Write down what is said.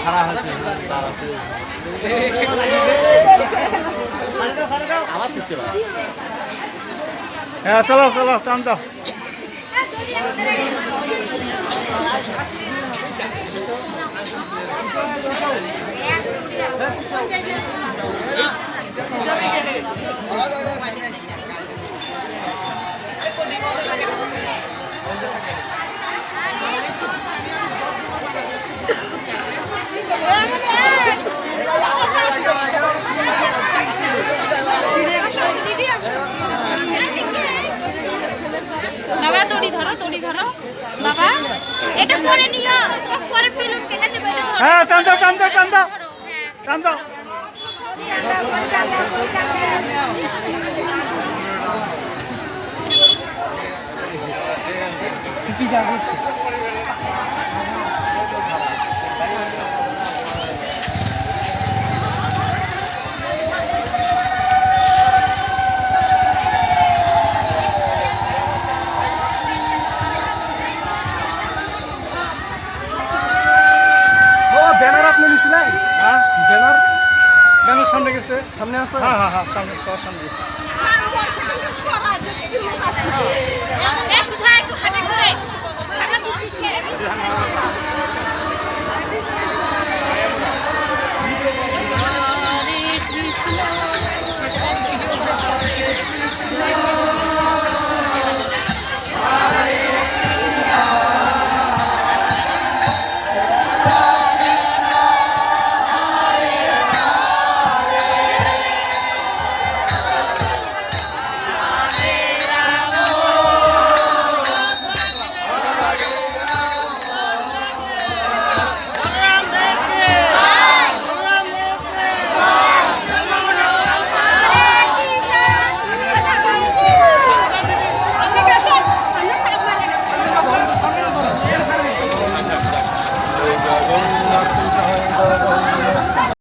খারাপ হয়েছে হ্যাঁ চলো চলো টান দাও বাবা দড়ি ধরো বাবা এটা পরে নিও তোমাকে পরে ফিল্ম কিনে দেব এটা ধরো হ্যাঁ টান দাও টান দাও ব্যানার আপনি নিছিলেন? হ্যাঁ ব্যানার ব্যানার সামনে গেছে সামনে আছে? হ্যাঁ সামনে গেছে